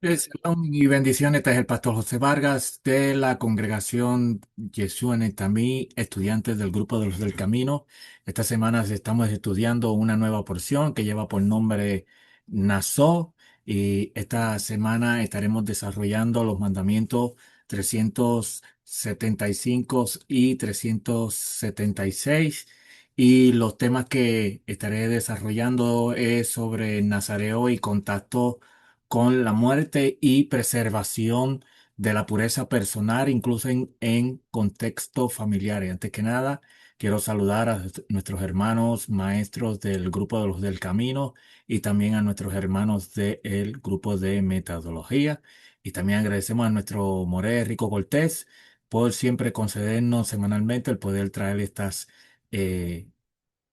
Shalom y bendiciones. Este es el pastor José Vargas de la congregación Yeshua Netamí, estudiantes del grupo de los del Camino. Esta semana estamos estudiando una nueva porción que lleva por nombre Nassau, y esta semana estaremos desarrollando los mandamientos 375 y 376. Y los temas que estaré desarrollando es sobre Nazareo y contacto con la muerte y preservación de la pureza personal, incluso en contexto familiar. Y antes que nada, quiero saludar a nuestros hermanos maestros del grupo de los del Camino y también a nuestros hermanos del grupo de metodología. Y también agradecemos a nuestro More Rico Cortés por siempre concedernos semanalmente el poder traer estas eh,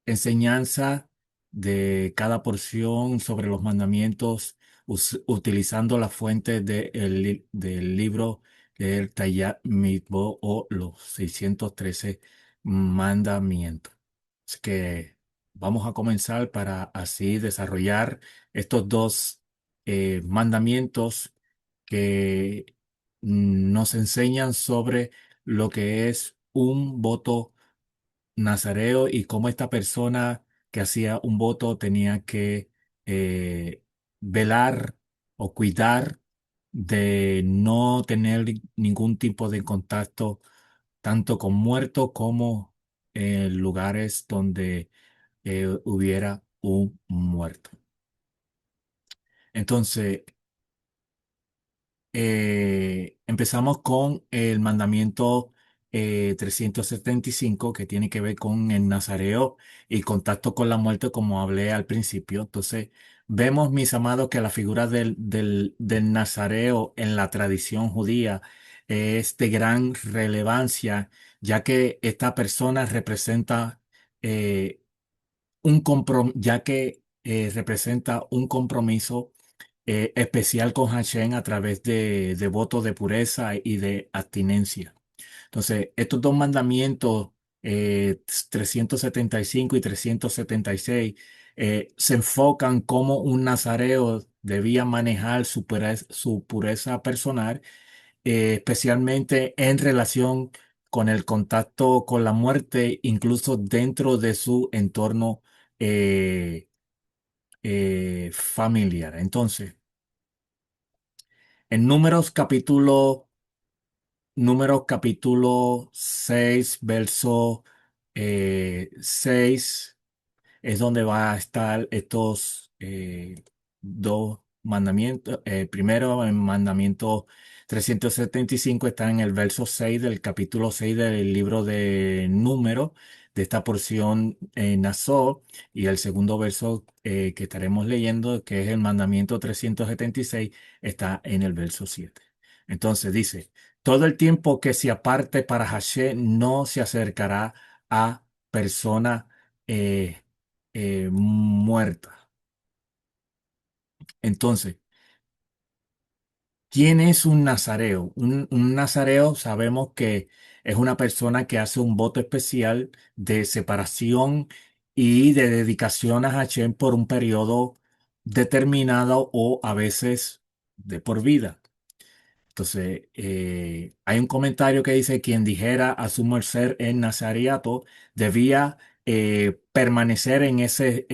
enseñanza de cada porción sobre los mandamientos, utilizando la fuente del libro del Tayat Mikvot o los 613 mandamientos. Así que vamos a comenzar para así desarrollar estos dos mandamientos que nos enseñan sobre lo que es un voto nazareo y cómo esta persona que hacía un voto tenía que eh, velar o cuidar de no tener ningún tipo de contacto tanto con muertos como en lugares donde hubiera un muerto. Entonces, empezamos con el mandamiento 375, que tiene que ver con el nazareo y contacto con la muerte, como hablé al principio. Entonces, vemos, mis amados, que la figura del nazareo en la tradición judía es de gran relevancia, ya que esta persona representa ya que representa un compromiso especial con Hashem a través de votos de pureza y de abstinencia. Entonces, estos dos mandamientos, 375 y 376, se enfocan cómo un nazareo debía manejar su pureza personal, especialmente en relación con el contacto con la muerte, incluso dentro de su entorno eh, familiar. Entonces, en Números capítulo 6, verso 6, es donde va a estar estos dos mandamientos. Primero, el mandamiento 375 está en el verso 6 del capítulo 6 del libro de Números, de esta porción Nassau, y el segundo verso que estaremos leyendo, que es el mandamiento 376, está en el verso 7. Entonces dice: todo el tiempo que se aparte para Hashem no se acercará a persona eh, muerta. Entonces, ¿quién es un nazareo? Un nazareo sabemos que es una persona que hace un voto especial de separación y de dedicación a Hashem por un periodo determinado o a veces de por vida. Entonces, hay un comentario que dice: quien dijera a su merced en Nazariato debía permanecer en ese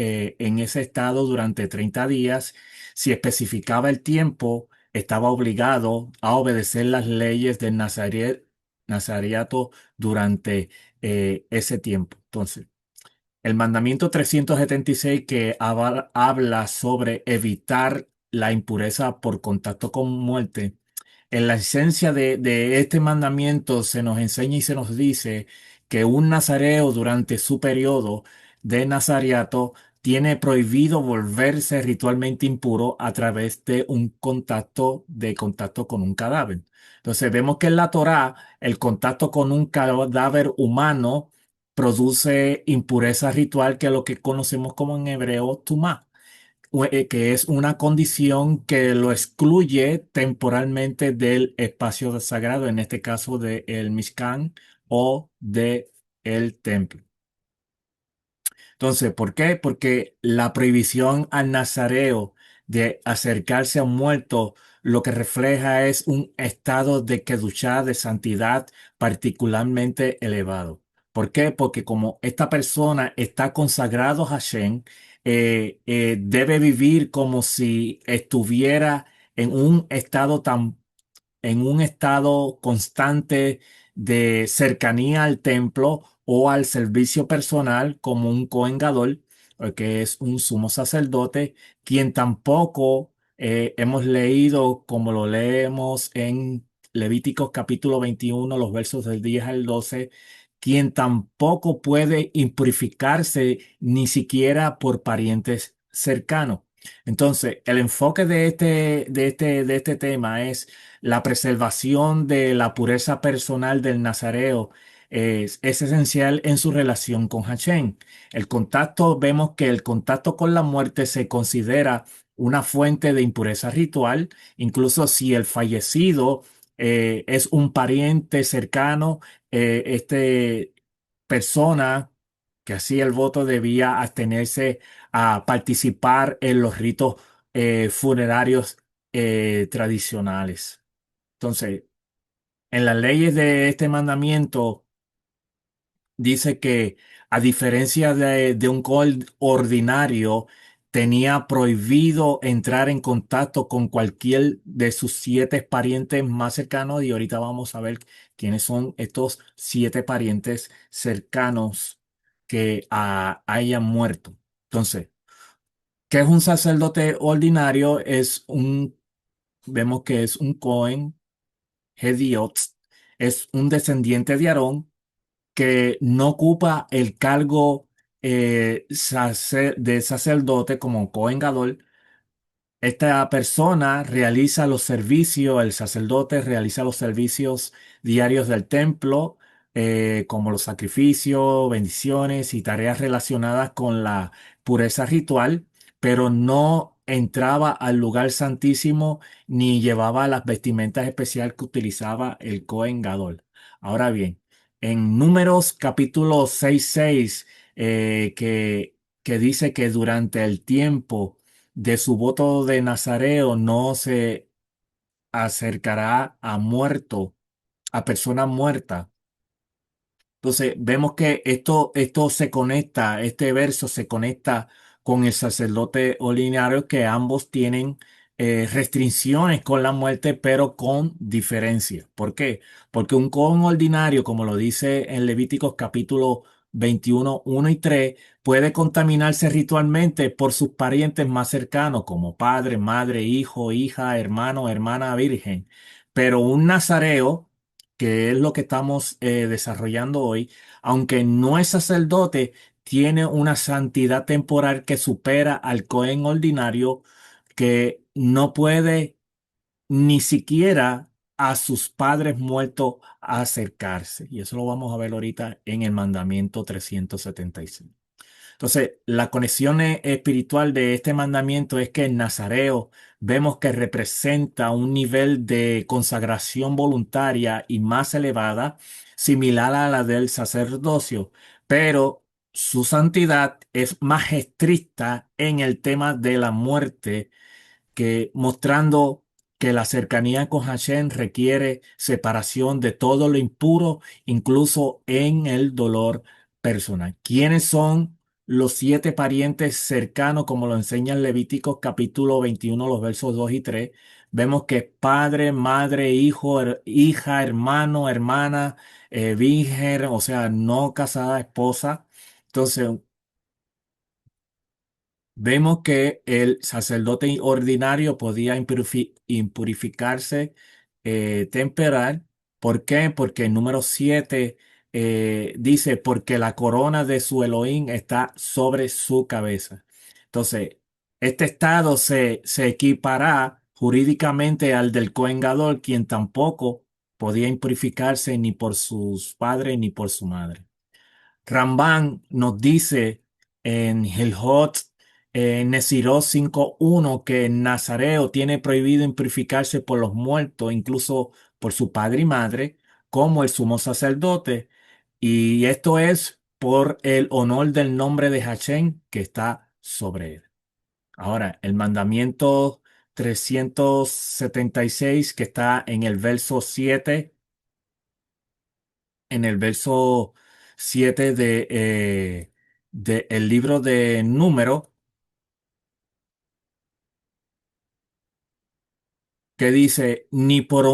estado durante 30 días. Si especificaba el tiempo, estaba obligado a obedecer las leyes del Nazariato durante ese tiempo. Entonces, el mandamiento 376, que habla sobre evitar la impureza por contacto con muerte, en la esencia de este mandamiento se nos enseña y se nos dice que un nazareo durante su periodo de nazariato tiene prohibido volverse ritualmente impuro a través de un contacto con un cadáver. Entonces vemos que en la Torá el contacto con un cadáver humano produce impureza ritual, que es lo que conocemos como en hebreo tumá. que es una condición que lo excluye temporalmente del espacio sagrado, en este caso del Mishkan o de el templo. Entonces, ¿por qué? Porque la prohibición al nazareo de acercarse a un muerto lo que refleja es un estado de kedushá, de santidad particularmente elevado. ¿Por qué? Porque como esta persona está consagrado a Hashem, debe vivir como si estuviera en un estado tan en un estado constante de cercanía al templo o al servicio personal como un Cohen Gadol, que es un sumo sacerdote, quien tampoco hemos leído como lo leemos en Levíticos capítulo 21, los versos del 10 al 12, quien tampoco puede impurificarse ni siquiera por parientes cercanos. Entonces, el enfoque de este tema es la preservación de la pureza personal del nazareo es esencial en su relación con Hashem. Vemos que el contacto con la muerte se considera una fuente de impureza ritual, incluso si el fallecido es un pariente cercano, este persona que hacía el voto debía abstenerse a participar en los ritos funerarios tradicionales. Entonces, en las leyes de este mandamiento dice que a diferencia de un col ordinario, tenía prohibido entrar en contacto con cualquier de sus 7 parientes más cercanos y ahorita vamos a ver quiénes son estos 7 parientes cercanos que hayan muerto. Entonces, ¿qué es un sacerdote ordinario? Vemos que es un Cohen Hediot, es un descendiente de Aarón que no ocupa el cargo de sacerdote como Cohen Gadol. Esta persona realiza los servicios, el sacerdote realiza los servicios diarios del templo, como los sacrificios, bendiciones y tareas relacionadas con la pureza ritual, pero no entraba al lugar santísimo ni llevaba las vestimentas especiales que utilizaba el Cohen Gadol. Ahora bien, en Números capítulo 6:6, que dice que durante el tiempo de su voto de Nazareo no se acercará a muerto, a persona muerta. Entonces, vemos que esto se conecta, este verso se conecta con el sacerdote ordinario, que ambos tienen restricciones con la muerte, pero con diferencia. ¿Por qué? Porque un con ordinario, como lo dice en Levíticos capítulo 21, 1 y 3, puede contaminarse ritualmente por sus parientes más cercanos, como padre, madre, hijo, hija, hermano, hermana, virgen. Pero un nazareo, que es lo que estamos desarrollando hoy, aunque no es sacerdote, tiene una santidad temporal que supera al Cohen ordinario, que no puede ni siquiera a sus padres muertos acercarse. Y eso lo vamos a ver ahorita en el mandamiento 376. Entonces, la conexión espiritual de este mandamiento es que el nazareo vemos que representa un nivel de consagración voluntaria y más elevada, similar a la del sacerdocio, pero su santidad es más estricta en el tema de la muerte, que mostrando que la cercanía con Hashem requiere separación de todo lo impuro, incluso en el dolor personal. ¿Quiénes son los 7 parientes cercanos, como lo enseña en Levíticos capítulo 21, los versos 2 y 3? Vemos que padre, madre, hijo, hija, hermano, hermana, virgen, o sea, no casada, esposa. Entonces, vemos que el sacerdote ordinario podía impurificarse temporal. ¿Por qué? Porque el número 7 dice, porque la corona de su Elohim está sobre su cabeza. Entonces, este estado se equipará jurídicamente al del Cohen Gadol, quien tampoco podía impurificarse ni por sus padres ni por su madre. Ramban nos dice en Hilhot Nesiró 5:1 que Nazareo tiene prohibido impurificarse por los muertos, incluso por su padre y madre, como el sumo sacerdote. Y esto es por el honor del nombre de Hachén que está sobre él. Ahora, el mandamiento 376 que está en el verso 7, en el verso 7 de el libro de Número, que dice, ni por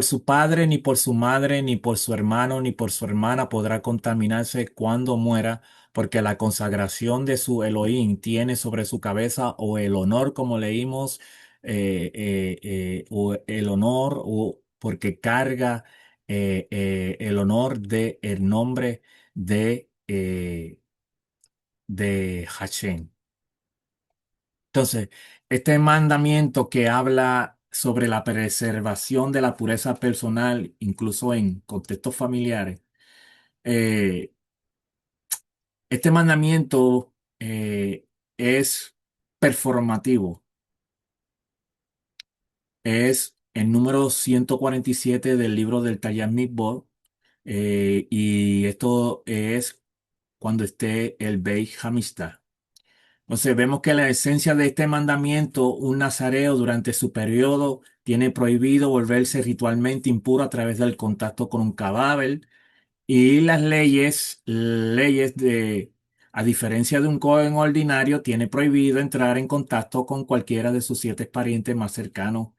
su padre, ni por su madre, ni por su hermano, ni por su hermana podrá contaminarse cuando muera, porque la consagración de su Elohim tiene sobre su cabeza o el honor, como leímos, o el honor, o porque carga el honor de el nombre de Hashem. Entonces, este mandamiento que habla sobre la preservación de la pureza personal, incluso en contextos familiares, eh, este mandamiento es performativo, es el número 147 del libro del Talmud Mikvot, y esto es cuando esté el Beit Hamistá. Entonces vemos que la esencia de este mandamiento, un nazareo durante su periodo tiene prohibido volverse ritualmente impuro a través del contacto con un cadáver, y las a diferencia de un cohen ordinario, tiene prohibido entrar en contacto con cualquiera de sus 7 parientes más cercanos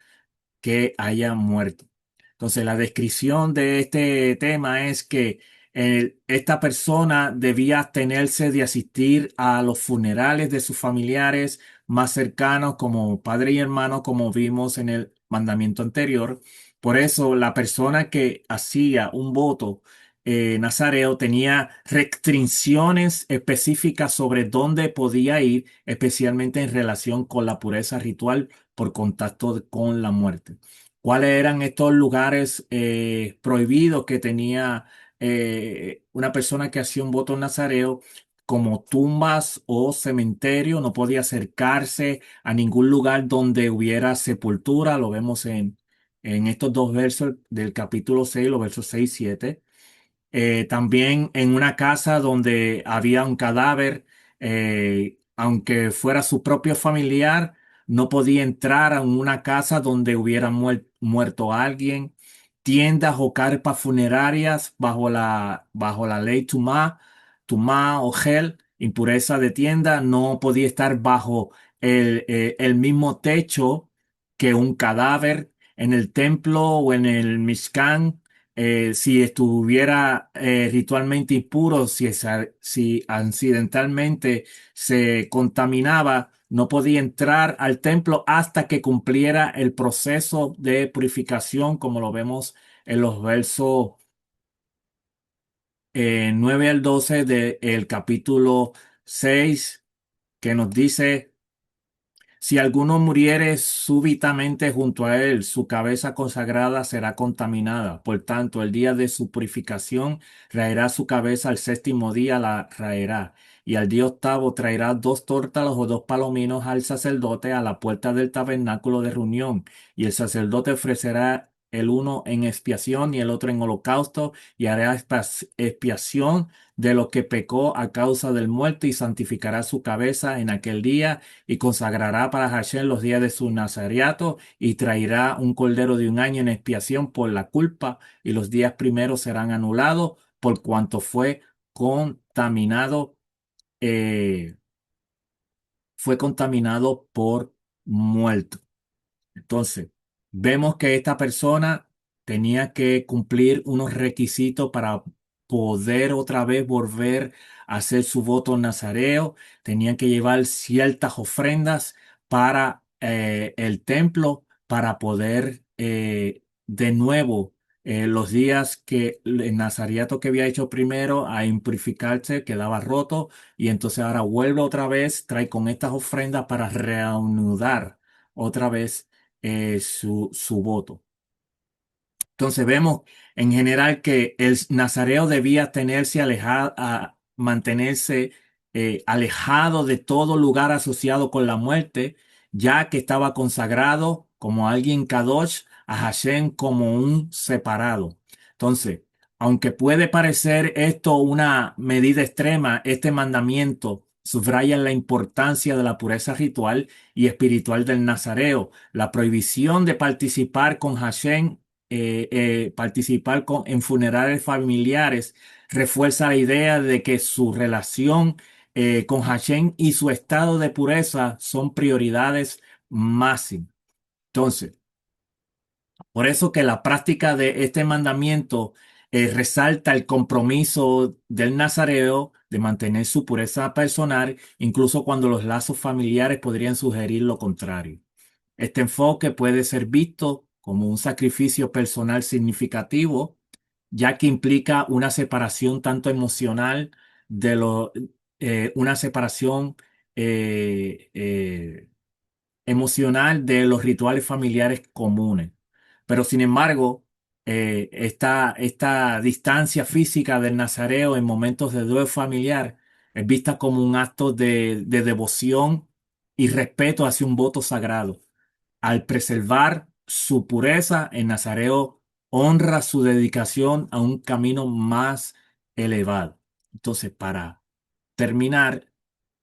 que haya muerto. Entonces, la descripción de este tema es que esta persona debía abstenerse de asistir a los funerales de sus familiares más cercanos, como padre y hermano, como vimos en el mandamiento anterior. Por eso, la persona que hacía un voto nazareo tenía restricciones específicas sobre dónde podía ir, especialmente en relación con la pureza ritual por contacto con la muerte. ¿Cuáles eran estos lugares prohibidos que tenía una persona que hacía un voto nazareo? Como tumbas o cementerio, no podía acercarse a ningún lugar donde hubiera sepultura. Lo vemos en estos dos versos del capítulo 6, los versos 6 y 7. También en una casa donde había un cadáver, aunque fuera su propio familiar, no podía entrar a una casa donde hubiera muerto alguien. Tiendas o carpas funerarias bajo la ley Tumá o Gel, impureza de tienda, no podía estar bajo el mismo techo que un cadáver en el templo o en el Mishkan. Si estuviera ritualmente impuro, si accidentalmente se contaminaba, no podía entrar al templo hasta que cumpliera el proceso de purificación, como lo vemos en los versos 9 al 12 del capítulo 6, que nos dice: si alguno muriere súbitamente junto a él, su cabeza consagrada será contaminada. Por tanto, el día de su purificación raerá su cabeza, al séptimo día la raerá. Y al día octavo traerá 2 tórtalos o 2 palominos al sacerdote a la puerta del tabernáculo de reunión. Y el sacerdote ofrecerá el uno en expiación y el otro en holocausto, y hará expiación de lo que pecó a causa del muerto, y santificará su cabeza en aquel día y consagrará para Hashem los días de su nazareato, y traerá un cordero de un año en expiación por la culpa, y los días primeros serán anulados por cuanto eh, fue contaminado por muerto. Entonces, vemos que esta persona tenía que cumplir unos requisitos para poder otra vez volver a hacer su voto nazareo. Tenían que llevar ciertas ofrendas para el templo, para poder de nuevo, los días que el nazareato que había hecho primero a impurificarse quedaba roto, y entonces ahora vuelve otra vez, trae con estas ofrendas para reanudar otra vez su voto. Entonces vemos en general que el nazareo debía tenerse alejado, a mantenerse alejado de todo lugar asociado con la muerte, ya que estaba consagrado como alguien kadosh a Hashem como un separado. Entonces, aunque puede parecer esto una medida extrema, este mandamiento subraya la importancia de la pureza ritual y espiritual del nazareo, la prohibición de participar con Hashem, en funerales familiares, refuerza la idea de que su relación con Hashem y su estado de pureza son prioridades máximas. Entonces, por eso que la práctica de este mandamiento resalta el compromiso del nazareo de mantener su pureza personal, incluso cuando los lazos familiares podrían sugerir lo contrario. Este enfoque puede ser visto como un sacrificio personal significativo, ya que implica una separación tanto emocional de una separación eh, eh, emocional de los rituales familiares comunes. Pero sin embargo, esta distancia física del nazareo en momentos de duelo familiar es vista como un acto de devoción y respeto hacia un voto sagrado. Al preservar su pureza, el nazareo honra su dedicación a un camino más elevado. Entonces, para terminar,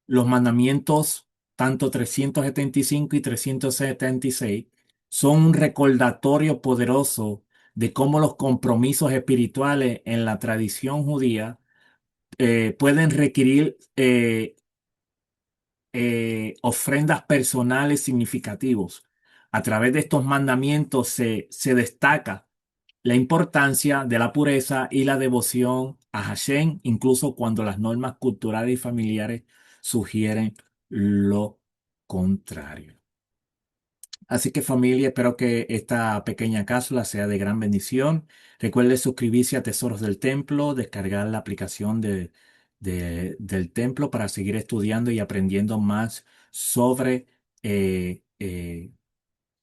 los mandamientos, tanto 375 y 376, son un recordatorio poderoso de cómo los compromisos espirituales en la tradición judía pueden requerir ofrendas personales significativos. A través de estos mandamientos se destaca la importancia de la pureza y la devoción a Hashem, incluso cuando las normas culturales y familiares sugieren lo contrario. Así que familia, espero que esta pequeña cápsula sea de gran bendición. Recuerde suscribirse a Tesoros del Templo, descargar la aplicación del templo para seguir estudiando y aprendiendo más sobre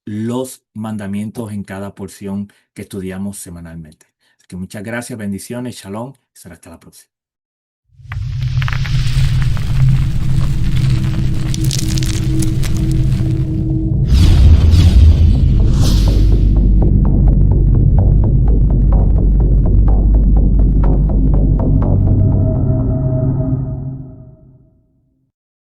los mandamientos en cada porción que estudiamos semanalmente. Así que muchas gracias, bendiciones, shalom, y será hasta la próxima.